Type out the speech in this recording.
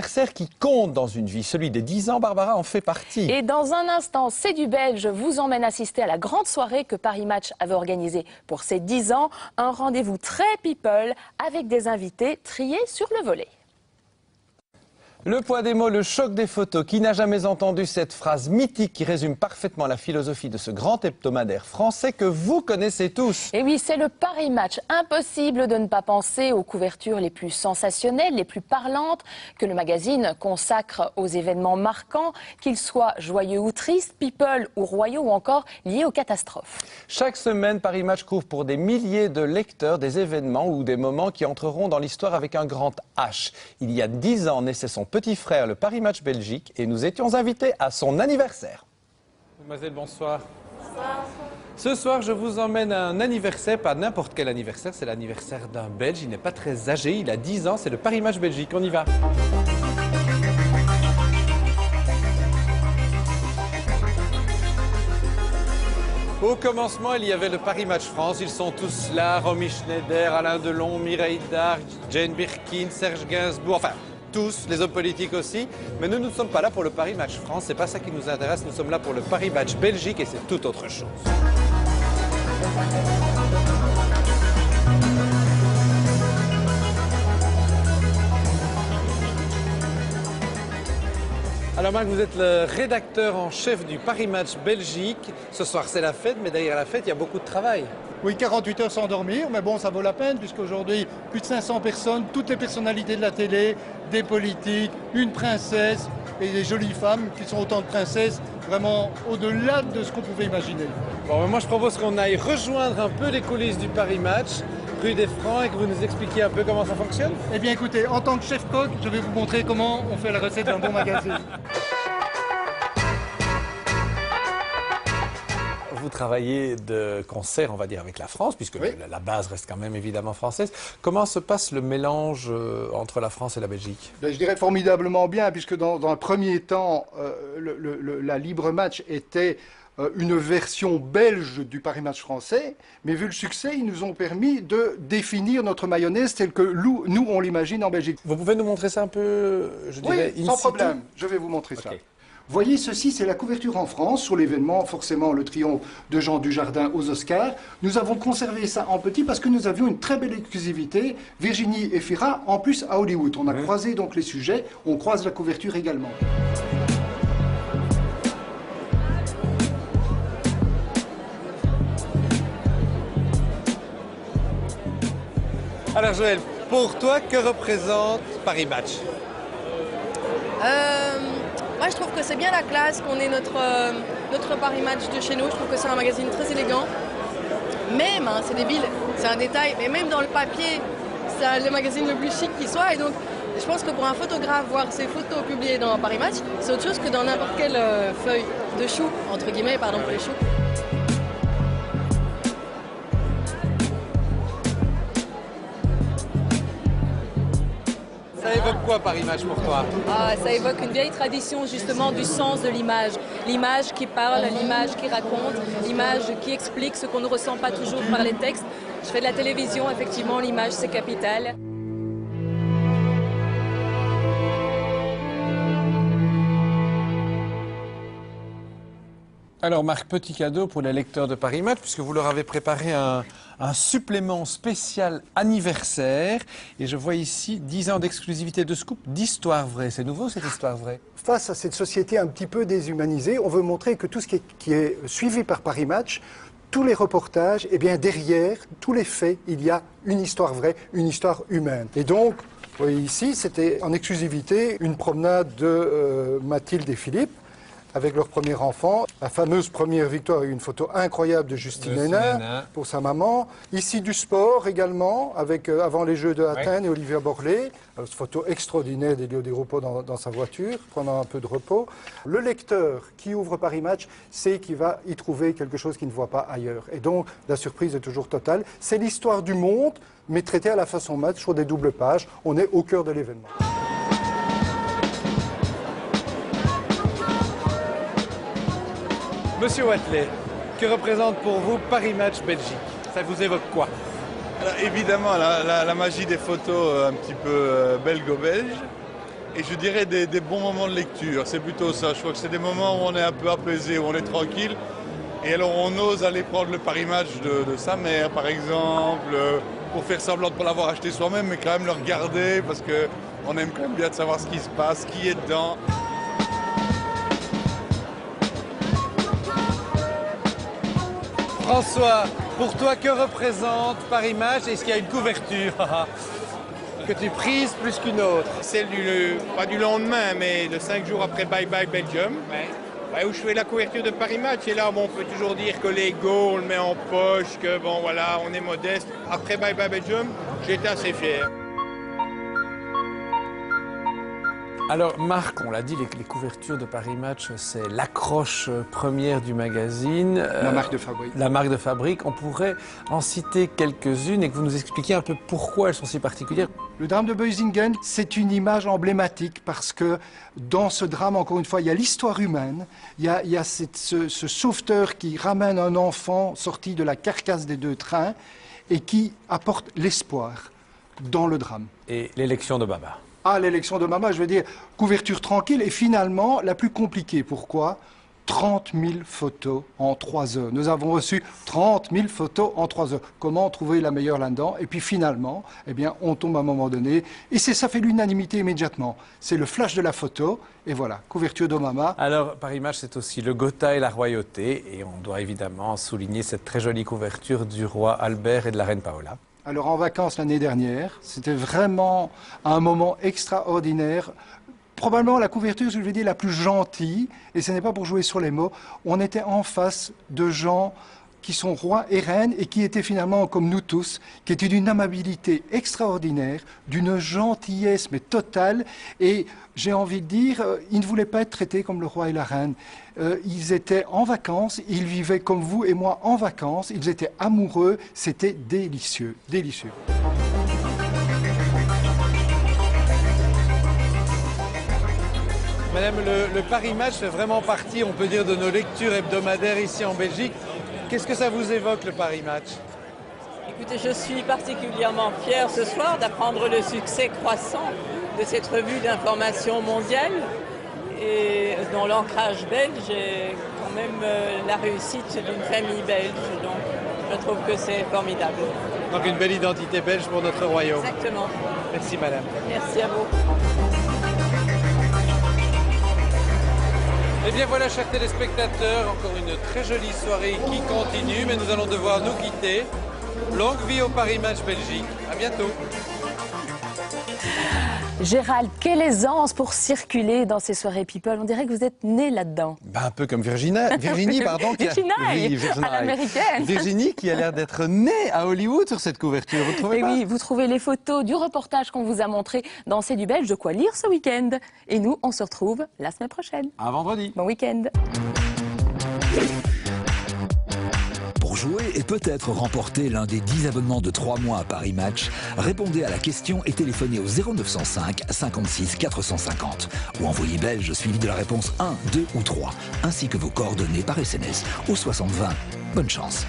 Anniversaire qui compte dans une vie, celui des 10 ans, Barbara en fait partie. Et dans un instant, C'est du Belge vous emmène assister à la grande soirée que Paris Match avait organisée pour ses 10 ans. Un rendez-vous très people avec des invités triés sur le volet. Le poids des mots, le choc des photos. Qui n'a jamais entendu cette phrase mythique qui résume parfaitement la philosophie de ce grand hebdomadaire français que vous connaissez tous? Et oui, c'est le Paris Match. Impossible de ne pas penser aux couvertures les plus sensationnelles, les plus parlantes que le magazine consacre aux événements marquants, qu'ils soient joyeux ou tristes, people ou royaux ou encore liés aux catastrophes. Chaque semaine, Paris Match couvre pour des milliers de lecteurs des événements ou des moments qui entreront dans l'histoire avec un grand H. Il y a 10 ans naissait son petit frère, le Paris Match Belgique, et nous étions invités à son anniversaire. Mademoiselle, bonsoir. Bonsoir. Ce soir, je vous emmène à un anniversaire, pas n'importe quel anniversaire, c'est l'anniversaire d'un Belge. Il n'est pas très âgé, il a 10 ans, c'est le Paris Match Belgique. On y va. Au commencement, il y avait le Paris Match France. Ils sont tous là, Romy Schneider, Alain Delon, Mireille Darc, Jane Birkin, Serge Gainsbourg, enfin tous, les hommes politiques aussi. Mais nous ne sommes pas là pour le Paris Match France, c'est pas ça qui nous intéresse. Nous sommes là pour le Paris Match Belgique et c'est tout autre chose. Alors Marc, vous êtes le rédacteur en chef du Paris Match Belgique. Ce soir c'est la fête, mais derrière la fête il y a beaucoup de travail. Oui, 48 heures sans dormir, mais bon, ça vaut la peine puisqu'aujourd'hui, plus de 500 personnes, toutes les personnalités de la télé, des politiques, une princesse et des jolies femmes qui sont autant de princesses, vraiment au-delà de ce qu'on pouvait imaginer. Bon, moi je propose qu'on aille rejoindre un peu les coulisses du Paris Match, rue des Francs, et que vous nous expliquiez un peu comment ça fonctionne. Eh bien écoutez, en tant que chef coq, je vais vous montrer comment on fait la recette d'un bon magazine. Vous travaillez de concert, on va dire, avec la France, puisque oui, la base reste quand même évidemment française. Comment se passe le mélange entre la France et la Belgique? Ben, je dirais formidablement bien, puisque dans un premier temps, la Libre Match était une version belge du Paris Match français, mais vu le succès, ils nous ont permis de définir notre mayonnaise telle que nous, on l'imagine en Belgique. Vous pouvez nous montrer ça un peu, je dirais, oui, sans problème, je vais vous montrer ça. Voyez, ceci, c'est la couverture en France sur l'événement, forcément le triomphe de Jean Dujardin aux Oscars. Nous avons conservé ça en petit parce que nous avions une très belle exclusivité, Virginie Efira, en plus à Hollywood. On a croisé donc les sujets, on croise la couverture également. Alors Joël, pour toi, que représente Paris Match? Moi, je trouve que c'est bien la classe qu'on ait notre Paris Match de chez nous. Je trouve que c'est un magazine très élégant. Même, hein, c'est débile, c'est un détail, mais même dans le papier, c'est le magazine le plus chic qui soit. Et donc, je pense que pour un photographe, voir ses photos publiées dans Paris Match, c'est autre chose que dans n'importe quelle feuille de chou, entre guillemets, pardon pour les choux. Ça évoque quoi Paris Match pour toi? Ça évoque une vieille tradition justement du sens de l'image. L'image qui parle, l'image qui raconte, l'image qui explique ce qu'on ne ressent pas toujours par les textes. Je fais de la télévision, effectivement, l'image c'est capital. Alors Marc, petit cadeau pour les lecteurs de Paris Match, puisque vous leur avez préparé un supplément spécial anniversaire. Et je vois ici 10 ans d'exclusivité de scoop, d'histoire vraie. C'est nouveau cette histoire vraie? Face à cette société un petit peu déshumanisée, on veut montrer que tout ce qui est suivi par Paris Match, tous les reportages, eh bien derrière tous les faits, il y a une histoire vraie, une histoire humaine. Et donc, vous voyez ici, c'était en exclusivité une promenade de Mathilde et Philippe, avec leur premier enfant. La fameuse première victoire, une photo incroyable de Justine Hénin pour sa maman. Ici du sport également, avec avant les Jeux de Athènes et Olivier Borlée. Cette photo extraordinaire d'Elio Di Rupo dans sa voiture, prenant un peu de repos. Le lecteur qui ouvre Paris Match sait qu'il va y trouver quelque chose qu'il ne voit pas ailleurs. Et donc, la surprise est toujours totale. C'est l'histoire du monde, mais traitée à la façon Match, sur des doubles pages. On est au cœur de l'événement. Monsieur Watley, que représente pour vous Paris Match Belgique? Ça vous évoque quoi? Alors, évidemment, la magie des photos un petit peu belgo-belge. et je dirais des bons moments de lecture. C'est plutôt ça. Je crois que c'est des moments où on est un peu apaisé, où on est tranquille. Et alors on ose aller prendre le Paris Match de sa mère, par exemple, pour faire semblant de ne pas l'avoir acheté soi-même, mais quand même le regarder, parce qu'on aime quand même bien de savoir ce qui se passe, qui est dedans. François, pour toi, que représente Paris Match? Est-ce qu'il y a une couverture que tu prises plus qu'une autre? Celle pas du lendemain, mais de 5 jours après Bye Bye Belgium, où je fais la couverture de Paris Match. Et là, bon, on peut toujours dire que l'ego, on le met en poche, que bon, voilà, on est modeste. Après Bye Bye Belgium, j'étais assez fier. Alors Marc, on l'a dit, les couvertures de Paris Match, c'est l'accroche première du magazine. La marque de fabrique. La marque de fabrique. On pourrait en citer quelques-unes et que vous nous expliquiez un peu pourquoi elles sont si particulières. Le drame de Boesingen, c'est une image emblématique parce que dans ce drame, encore une fois, il y a l'histoire humaine, il y a ce sauveteur qui ramène un enfant sorti de la carcasse des deux trains et qui apporte l'espoir dans le drame. Et l'élection de Baba. Ah, l'élection de Mama, je veux dire, couverture tranquille et finalement la plus compliquée. Pourquoi ? 30 000 photos en 3 heures. Nous avons reçu 30 000 photos en 3 heures. Comment trouver la meilleure là-dedans? Et puis finalement, eh bien, on tombe à un moment donné. Et ça fait l'unanimité immédiatement. C'est le flash de la photo. Et voilà, couverture de Mama. Alors, Paris Match, c'est aussi le Gotha et la royauté. Et on doit évidemment souligner cette très jolie couverture du roi Albert et de la reine Paola. Alors en vacances l'année dernière, c'était vraiment un moment extraordinaire. Probablement la couverture, je vais dire, la plus gentille, et ce n'est pas pour jouer sur les mots. On était en face de gens qui sont rois et reines et qui étaient finalement comme nous tous, qui étaient d'une amabilité extraordinaire, d'une gentillesse mais totale. Et j'ai envie de dire, ils ne voulaient pas être traités comme le roi et la reine. Ils étaient en vacances, ils vivaient comme vous et moi en vacances, ils étaient amoureux, c'était délicieux, délicieux. Madame, le Paris Match fait vraiment partie, on peut dire, de nos lectures hebdomadaires ici en Belgique. Qu'est-ce que ça vous évoque, le Paris Match? Écoutez, je suis particulièrement fière ce soir d'apprendre le succès croissant de cette revue d'information mondiale et dont l'ancrage belge est quand même la réussite d'une famille belge. Donc, je trouve que c'est formidable. Donc une belle identité belge pour notre royaume. Exactement. Merci, madame. Merci à vous. Eh bien voilà, chers téléspectateurs, encore une très jolie soirée qui continue, mais nous allons devoir nous quitter. Longue vie au Paris Match Belgique. À bientôt. Gérald, quelle aisance pour circuler dans ces soirées People. On dirait que vous êtes né là-dedans. Un peu comme Virginie, pardon. Virginie, à l'américaine. Virginie qui a l'air d'être née à Hollywood sur cette couverture, vous trouvez pas? Oui, vous trouvez les photos du reportage qu'on vous a montré dans C'est du Belge, de quoi lire ce week-end. Et nous, on se retrouve la semaine prochaine. À vendredi. Bon week-end. Pour jouer et peut-être remporter l'un des 10 abonnements de 3 mois à Paris Match, répondez à la question et téléphonez au 0905 56 450 ou envoyez belge suivi de la réponse 1, 2 ou 3, ainsi que vos coordonnées par SMS au 60 20. Bonne chance.